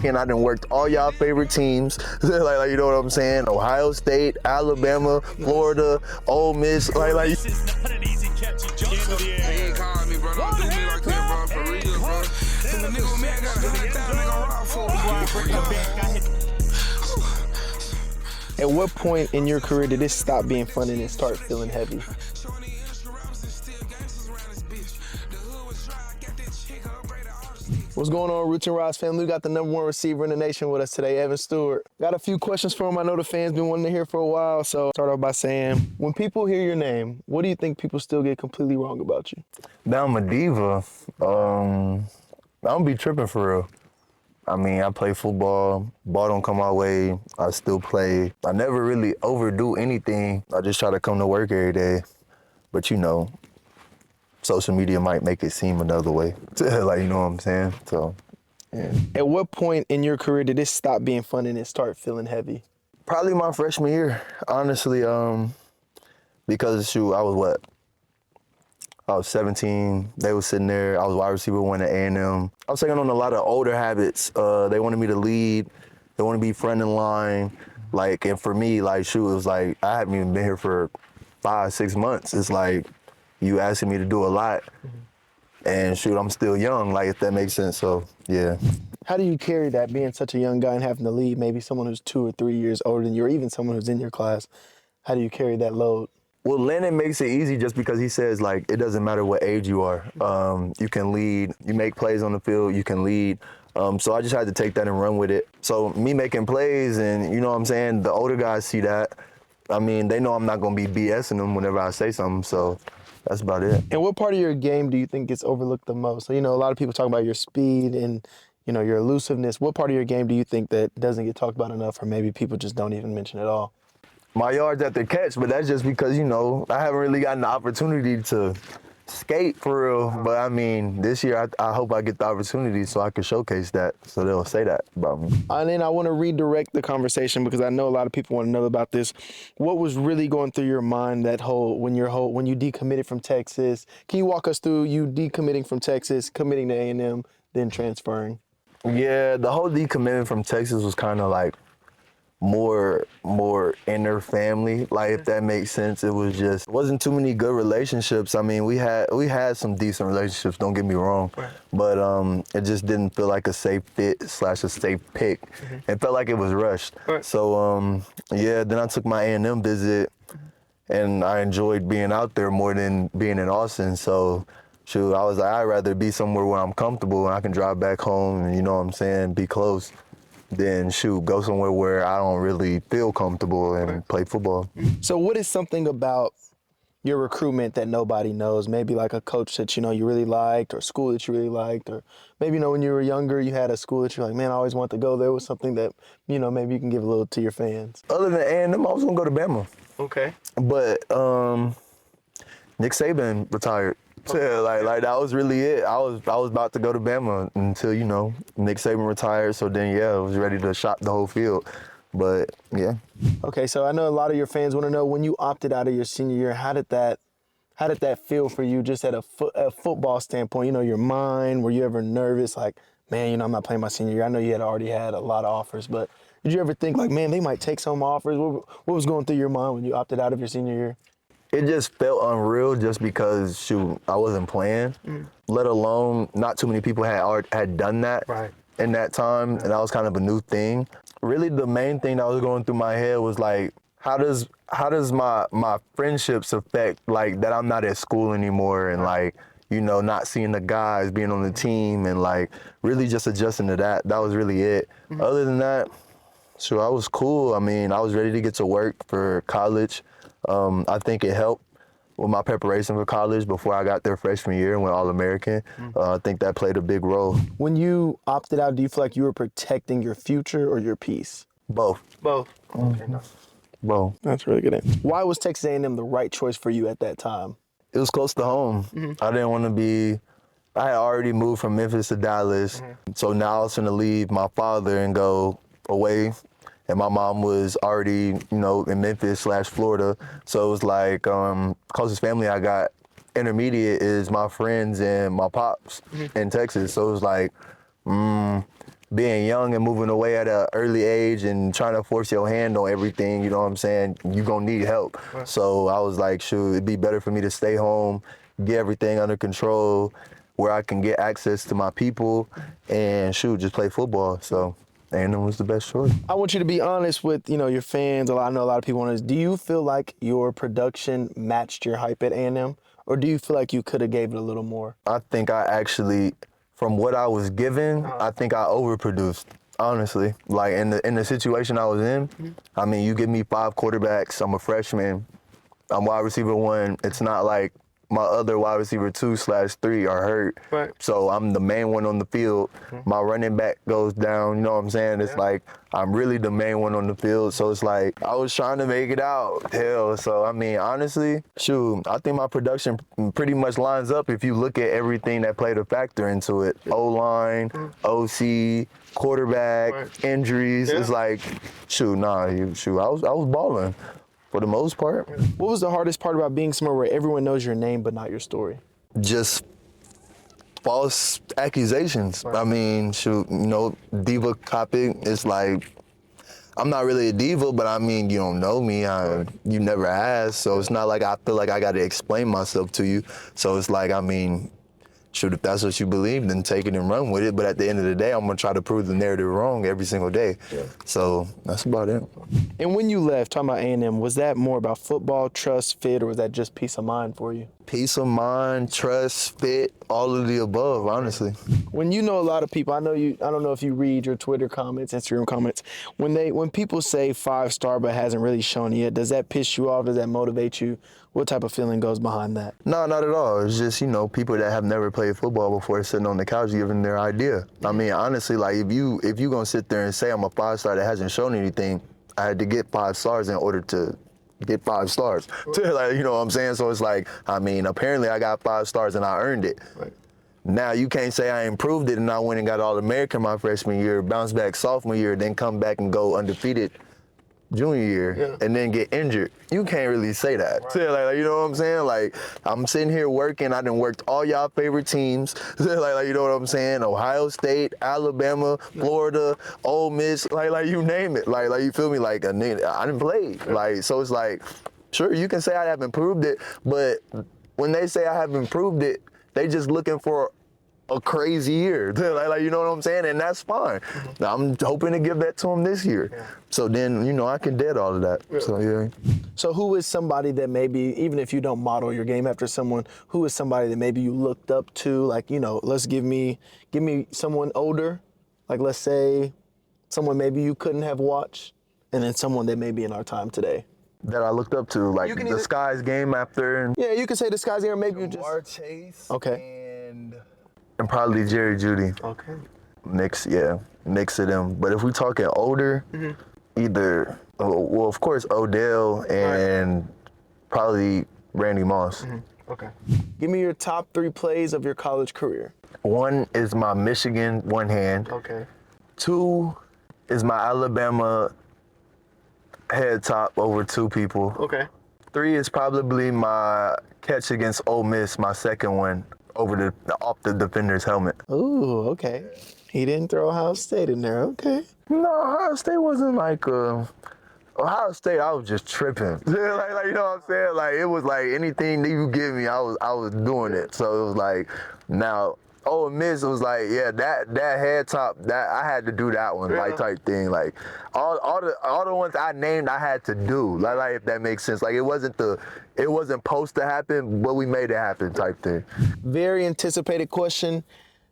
And I done worked all y'all favorite teams. like, you know what I'm saying? Ohio State, Alabama, Florida, Ole Miss. Like. It's not an easy catch. He jumps in the air. He ain't calling me, bro. Don't do me like that, bro. For real, bro. If a nigga with me, I got 100,000, they gon' rock for me. At what point in your career did this stop being fun and it start feeling heavy? What's going on, Roots and Rods family? We got the #1 receiver in the nation with us today, Evan Stewart. Got a few questions for him. I know the fans been wanting to hear for a while, so start off by saying, when people hear your name, what do you think people still get completely wrong about you? Now I'm a diva. I don't be tripping for real. I mean, I play football, ball don't come my way, I still play. I never really overdo anything. I just try to come to work every day. But you know, social media might make it seem another way. Like, you know what I'm saying? So, yeah. At what point in your career did this stop being fun and it start feeling heavy? Probably my freshman year, honestly, because shoot, I was 17, they was sitting there, I was wide receiver one at A&M. I was taking on a lot of older habits. They wanted me to lead, they wanted to be front in line. Like, and for me, like, shoot, it was like, I haven't even been here for 5-6 months. It's like, you asking me to do a lot, and shoot, I'm still young, like, if that makes sense, so, yeah. How do you carry that, being such a young guy and having to lead maybe someone who's 2 or 3 years older than you, or even someone who's in your class? How do you carry that load? Well, Lennon makes it easy just because he says, like, it doesn't matter what age you are. You can lead, you make plays on the field, you can lead. So I just had to take that and run with it. So me making plays and, you know what I'm saying, the older guys see that. I mean, they know I'm not going to be BSing them whenever I say something, so that's about it. And what part of your game do you think gets overlooked the most? So, you know, a lot of people talk about your speed and, you know, your elusiveness. What part of your game do you think that doesn't get talked about enough, or maybe people just don't even mention at all? My yards at the catch, but that's just because, you know, I haven't really gotten the opportunity to skate for real. But I mean, this year I hope I get the opportunity so I can showcase that, so they'll say that about me. And then I want to redirect the conversation because I know a lot of people want to know about this. What was really going through your mind when you decommitted from Texas? Can you walk us through you decommitting from Texas, committing to A&M, then transferring? Yeah, the whole decommitment from Texas was kind of like more inner family, like, if that makes sense. It wasn't too many good relationships. I mean, we had some decent relationships, don't get me wrong, right. But it just didn't feel like a safe fit / a safe pick. It felt like it was rushed. Right. So yeah, then I took my A&M visit, and I enjoyed being out there more than being in Austin. So shoot, I was like, I'd rather be somewhere where I'm comfortable and I can drive back home and, you know what I'm saying, be close, then shoot, go somewhere where I don't really feel comfortable and play football. So what is something about your recruitment that nobody knows? Maybe like a coach that, you know, you really liked, or school that you really liked, or maybe, you know, when you were younger, you had a school that you're like, man, I always wanted to go there. Was something that, you know, maybe you can give a little to your fans. Other than A&M, I was gonna go to Bama. Okay. But Nick Saban retired. Yeah, like that was really it. I was about to go to Bama until, you know, Nick Saban retired. So then, yeah, I was ready to shop the whole field. But yeah. Okay, so I know a lot of your fans want to know, when you opted out of your senior year, how did that feel for you, just at a football standpoint? You know, your mind. Were you ever nervous, like, man, you know, I'm not playing my senior year? I know you had already had a lot of offers, but did you ever think like, man, they might take some offers? What was going through your mind when you opted out of your senior year? It just felt unreal just because, shoot, I wasn't playing, let alone not too many people had done that in that time, and that was kind of a new thing. Really, the main thing that was going through my head was like, how does my friendships affect, like, that I'm not at school anymore, and like, you know, not seeing the guys, being on the team, and like really just adjusting to that. That was really it. Other than that, sure, I was cool. I mean, I was ready to get to work for college. I think it helped with my preparation for college before I got there freshman year and went All-American. I think that played a big role. When you opted out, do you feel like you were protecting your future or your peace? Both. Both. Okay, both. That's really good. Why was Texas A&M the right choice for you at that time? It was close to home. I didn't want to be, I had already moved from Memphis to Dallas, so now I was going to leave my father and go away. And my mom was already, you know, in Memphis / Florida. So it was like, closest family I got intermediate is my friends and my pops in Texas. So it was like, being being young and moving away at an early age and trying to force your hand on everything, you know what I'm saying, you're going to need help. Right. So I was like, shoot, it'd be better for me to stay home, get everything under control, where I can get access to my people, and shoot, just play football. So A&M was the best choice. I want you to be honest with, your fans. I know a lot of people want to. Do you feel like your production matched your hype at A&M? Or do you feel like you could have gave it a little more? I think I actually, from what I was given, I think I overproduced, honestly. Like in the situation I was in, I mean, you give me 5 quarterbacks, I'm a freshman, I'm wide receiver 1. It's not like my other wide receiver 2/3 are hurt. Right. So I'm the main one on the field. My running back goes down, you know what I'm saying? It's like, I'm really the main one on the field. So it's like, I was trying to make it out. Hell, so I mean, honestly, shoot, I think my production pretty much lines up if you look at everything that played a factor into it. O-line, OC, quarterback, injuries. It's like, shoot, I was balling. For the most part. What was the hardest part about being somewhere where everyone knows your name but not your story? Just false accusations. Right. I mean, shoot, diva copy. It's like, I'm not really a diva, but I mean, you don't know me. You never asked, so it's not like I feel like I got to explain myself to you. So it's like, I mean, shoot, if that's what you believe, then take it and run with it. But at the end of the day, I'm going to try to prove the narrative wrong every single day. Yeah. So that's about it. And when you left, talking about A&M, was that more about football, trust, fit, or was that just peace of mind for you? Peace of mind, trust, fit, all of the above, honestly. When a lot of people, I don't know if you read your Twitter comments, Instagram comments, when people say 5-star but hasn't really shown yet, does that piss you off? Does that motivate you? What type of feeling goes behind that? No, not at all. It's just, people that have never played football before sitting on the couch giving their idea. I mean, honestly, like if you gonna sit there and say I'm a 5-star that hasn't shown anything, I had to get 5 stars in order to get 5 stars. Like, you know what I'm saying? So it's like, I mean, apparently I got 5 stars and I earned it. Right. Now you can't say I improved it and I went and got All-American my freshman year, bounce back sophomore year, then come back and go undefeated junior year, and then get injured. You can't really say that. Right. So like, you know what I'm saying? Like, I'm sitting here working. I done worked all y'all favorite teams. like, you know what I'm saying? Ohio State, Alabama, Florida, Ole Miss, like you name it. Like you feel me? Like I didn't play. Like, so it's like, sure, you can say I haven't proved it, but when they say I haven't proved it, they just looking for a crazy year. like, you know what I'm saying? And that's fine. I'm hoping to give that to them this year. Yeah. So then, I can dead all of that. Really? So, yeah. So who is somebody that maybe, even if you don't model your game after someone, who is somebody that maybe you looked up to? Like, let's give me someone older. Like, let's say someone maybe you couldn't have watched, and then someone that may be in our time today. That I looked up to, like the Skies game after. And yeah, you could say the Skies game, or maybe you just. Chase. Okay. And probably Jerry Jeudy. Okay. Mix of them. But if we talking older, either, well, of course, Odell and probably Randy Moss. Okay. Give me your top 3 plays of your college career. 1 is my Michigan one hand. Okay. 2 is my Alabama head top over 2 people. Okay. 3 is probably my catch against Ole Miss, my second one, over off the defender's helmet. Ooh, okay. He didn't throw Ohio State in there. Okay. No, Ohio State wasn't like Ohio State. I was just tripping. like you know what I'm saying? Like it was like anything that you give me, I was doing it. So it was like now Ole Miss was like, yeah, that head top, that I had to do that one, like type thing. Like all the ones I named, I had to do. Like if that makes sense. Like it wasn't supposed to happen, but we made it happen type thing. Very anticipated question.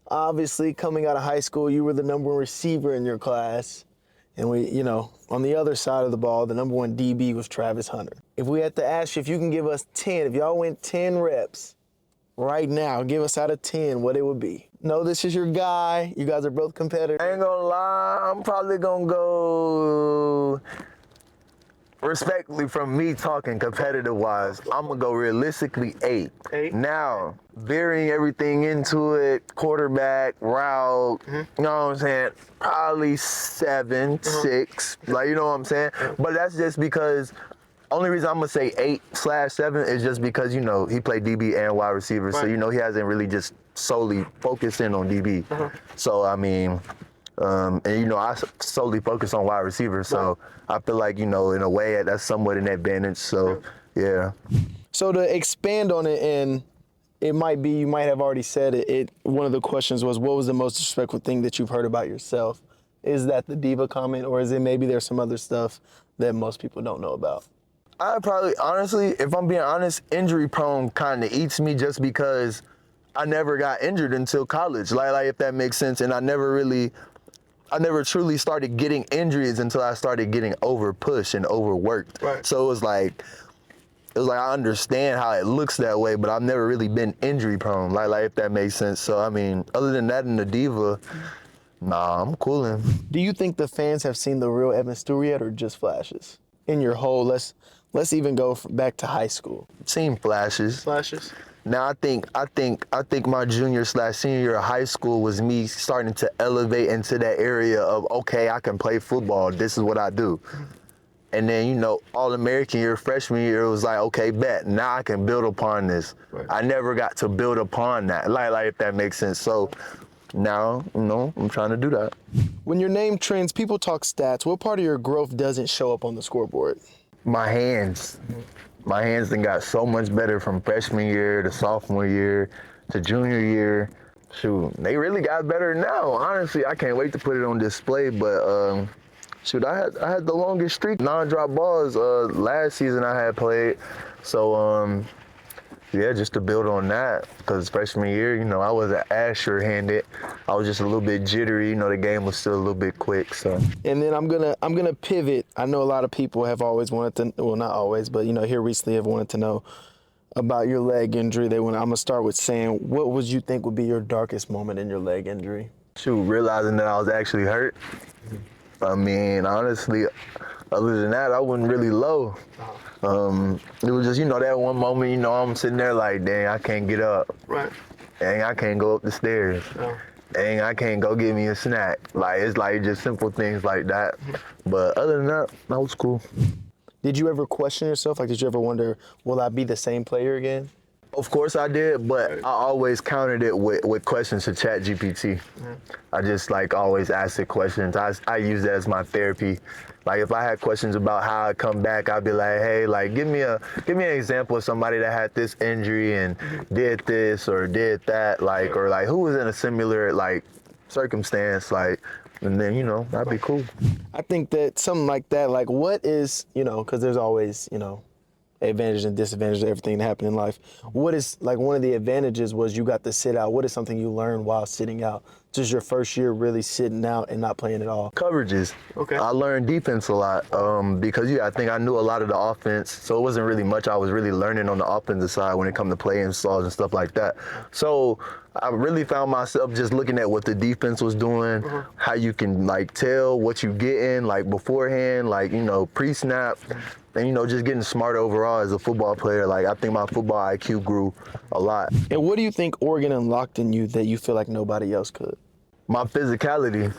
Obviously, coming out of high school, you were the number 1 receiver in your class. And we, on the other side of the ball, the number 1 DB was Travis Hunter. If we had to ask you if you can give us 10, if y'all went 10 reps right now, give us out of 10 what it would be. No, this is your guy. You guys are both competitors. I ain't gonna lie, I'm probably gonna go, respectfully from me talking competitive-wise, I'm gonna go realistically 8. 8? Now, varying everything into it, quarterback, route, you know what I'm saying? Probably 7, 6, like, you know what I'm saying? But that's just because, only reason I'm gonna say 8/7 is just because, he played DB and wide receiver, so, he hasn't really just solely focused in on DB. So, I mean, And I solely focus on wide receiver, so I feel like in a way that's somewhat an advantage. So yeah. So to expand on it, and it might be you might have already said it. One of the questions was, what was the most disrespectful thing that you've heard about yourself? Is that the diva comment, or is it maybe there's some other stuff that most people don't know about? I probably, honestly, if I'm being honest, injury prone kind of eats me just because I never got injured until college. Like if that makes sense. And I never truly started getting injuries until I started getting over pushed and overworked. Right. So it was like I understand how it looks that way, but I've never really been injury prone. Like if that makes sense. So I mean, other than that and the diva, nah, I'm coolin'. Do you think the fans have seen the real Evan Stewart yet, or just flashes? In your whole, let's even go back to high school. Seen flashes. Flashes. Now I think my junior/senior year of high school was me starting to elevate into that area of, okay, I can play football. This is what I do. And then, All-American year, freshman year, it was like, okay, bet, now I can build upon this. Right. I never got to build upon that, like if that makes sense. So now, I'm trying to do that. When your name trends, people talk stats. What part of your growth doesn't show up on the scoreboard? My hands. My hands done got so much better from freshman year to sophomore year to junior year. Shoot, they really got better now. Honestly, I can't wait to put it on display, but shoot, I had the longest streak non-drop balls last season I had played. So yeah, just to build on that, because freshman year, I wasn't as sure-handed. I was just a little bit jittery. The game was still a little bit quick. So. And then I'm gonna pivot. I know a lot of people have always wanted to, well, not always, but here recently have wanted to know about your leg injury. I'm gonna start with saying, what would you think would be your darkest moment in your leg injury? Shoot, realizing that I was actually hurt. I mean, honestly, other than that, I wasn't really low. It was just, that one moment, I'm sitting there like, dang, I can't get up. Right. Dang, I can't go up the stairs. Oh. Dang, I can't go get me a snack. Like, it's like just simple things like that. But other than that was cool. Did you ever question yourself? Like, did you ever wonder, will I be the same player again? Of course I did, but I always countered it with questions to ChatGPT. I just always ask it questions. I use that as my therapy. Like if I had questions about how I come back, I'd be like, hey, give me an example of somebody that had this injury and did this or did that, or who was in a similar circumstance, and then that'd be cool. I think that something like that, what is, because there's always, advantages and disadvantages to everything that happened in life. What is, one of the advantages was you got to sit out. What is something you learned while sitting out? Just your first year really sitting out and not playing at all? Coverages. Okay. I learned defense a lot because, I think I knew a lot of the offense, so it wasn't really much I was really learning on the offensive side when it come to play installs and stuff like that. So I really found myself just looking at what the defense was doing, how you can, tell what you getting, beforehand, pre-snap. And, just getting smarter overall as a football player. I think my football IQ grew a lot. And what do you think Oregon unlocked in you that you feel like nobody else could? My physicality.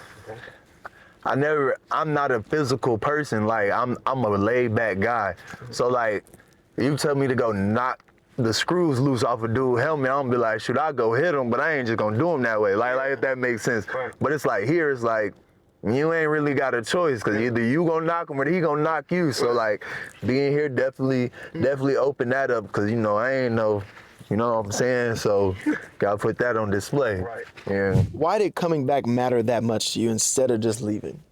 I'm not a physical person. I'm a laid back guy. So you tell me to go knock the screws loose off a dude's helmet, I'm gonna be like, should I go hit him? But I ain't just gonna do him that way. Like if that makes sense. Right. But it's here, it's you ain't really got a choice, because either you gonna knock him or he gonna knock you. So being here definitely open that up, because I ain't know, you know what I'm saying? So gotta put that on display. Right. Yeah. Why did coming back matter that much to you instead of just leaving?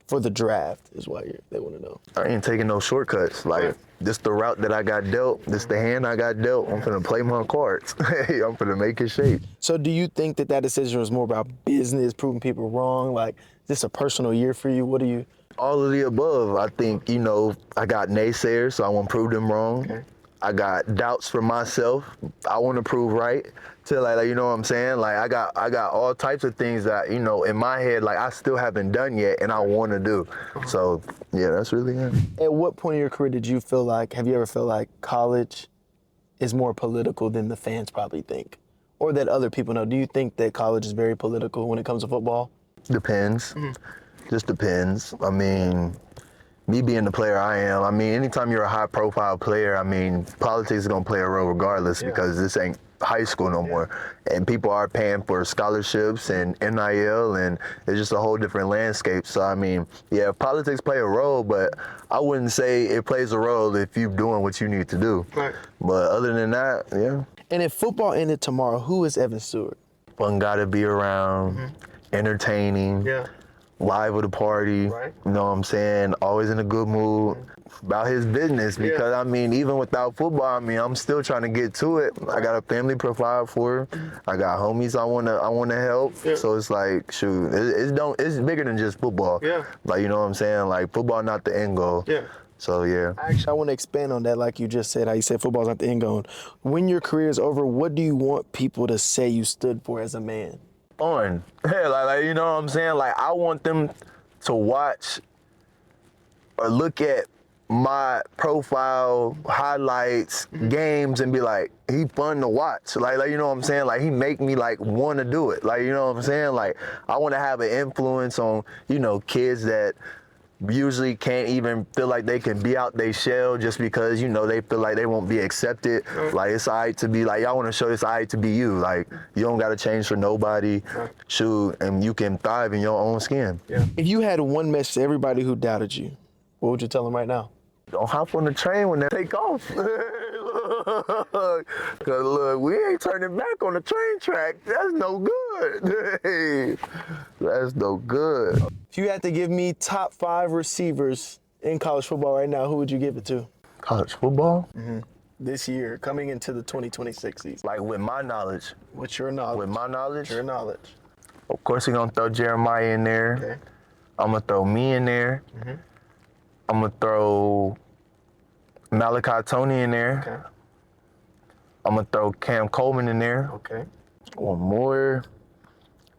For the draft is why they want to know. I ain't taking no shortcuts. This the route that I got dealt. This the hand I got dealt. I'm finna play my cards. I'm finna make it shape. So do you think that decision was more about business, proving people wrong? Is this a personal year for you? What do you? All of the above. I think, I got naysayers, so I want to prove them wrong. Okay. I got doubts for myself. I want to prove right. To you know what I'm saying? I got all types of things that, in my head, I still haven't done yet and I want to do. So, yeah, that's really it. At what point in your career did you feel have you ever felt like college is more political than the fans probably think? Or that other people know? Do you think that college is very political when it comes to football? Depends. Just depends. I mean, me being the player I am, anytime you're a high-profile player, politics is going to play a role regardless, because this ain't high school no more. And people are paying for scholarships and NIL, and it's just a whole different landscape. So, I mean, yeah, politics play a role, but I wouldn't say it plays a role if you're doing what you need to do. Right. But other than that, yeah. And if football ended tomorrow, who is Evan Stewart? Fun guy to be around, entertaining, live with a party, Right. you know what I'm saying? Always in a good mood. About his business, because I mean, even without football, I mean, I'm still trying to get to it. I got a family to provide for. I got homies I wanna help. So it's like, shoot, it's bigger than just football. Like, you know what I'm saying? Like, football not the end goal. So yeah. Actually, I want to expand on that, like you just said, how you said football's not the end goal. When your career is over, what do you want people to say you stood for as a man? Fun. Yeah, like you know what I'm saying? Like, I want them to watch or look at my profile, highlights, games, and be like, he fun to watch. Like you know what I'm saying? Like, he make me like want to do it. Like, you know what I'm saying? Like, I want to have an influence on, you know, kids that usually can't even feel like they can be out their shell just because, you know, they feel like they won't be accepted. Like, it's all right to be like, y'all want to show it's all right to be you. Like, you don't got to change for nobody. Shoot, and you can thrive in your own skin. If you had one message to everybody who doubted you, what would you tell them right now? Don't hop on the train when they take off. Cause look, we ain't turning back on the train track. That's no good. Hey, that's no good. If you had to give me top 5 receivers in college football right now, who would you give it to? College football? This year, coming into the 2026 season. Like, with my knowledge. What's your knowledge? With my knowledge? Your knowledge. Of course, we're gonna throw Jeremiah in there. Okay. I'm gonna throw me in there. I'm gonna throw Malachi Tony in there. Okay. I'm gonna throw Cam Coleman in there. Okay. One more.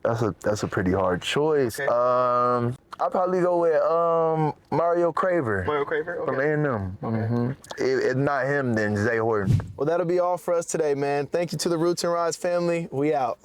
That's a pretty hard choice. Okay. I'll probably go with Mario Craver. Mario Craver? From Okay. A&M. If not him, then Zay Horton. Well, that'll be all for us today, man. Thank you to the Roots and Rods family. We out.